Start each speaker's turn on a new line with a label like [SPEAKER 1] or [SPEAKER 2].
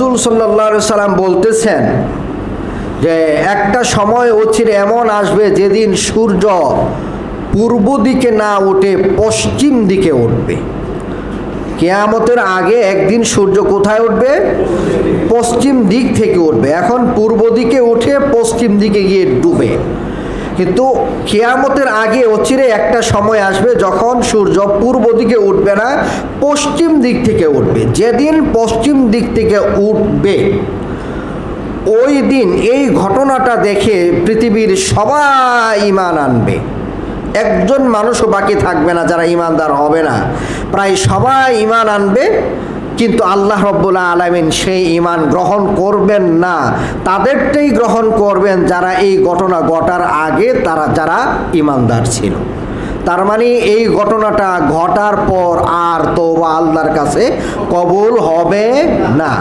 [SPEAKER 1] রাসূল সাল্লাল্লাহু আলাইহি সাল্লাম বলতেছেন যে একটা সময় অচিরে এমন আসবে যেদিন সূর্য পূর্ব দিকে না উঠে পশ্চিম দিকে উঠবে। কিয়ামতের আগে একদিন সূর্য কোথায় উঠবে? পশ্চিম দিক থেকে উঠবে। এখন পূর্ব দিকে উঠে পশ্চিম দিকে গিয়ে ডুবে। কিন্তু কিয়ামতের আগে অচিরে একটা সময় আসবে যখন সূর্য পূর্ব দিকে উঠবে না, পশ্চিম দিক থেকে উঠবে। যেদিন পশ্চিম দিক থেকে উঠবে ওই দিন এই ঘটনাটা দেখে পৃথিবীর সবাই ঈমান আনবে। একজন মানুষও বাকি থাকবে না যারা ঈমানদার হবে না। প্রায় সবাই ঈমান আনবে, কিন্তু আল্লাহ রাব্বুল আলামিন সেই ঈমান গ্রহণ করবেন না। তাদেরটাই গ্রহণ করবেন যারা এই ঘটনা ঘটার আগে যারা ঈমানদার ছিল। তার মানে এই ঘটনাটা ঘটার পর আর তওবা আল্লাহর কাছে কবুল হবে না।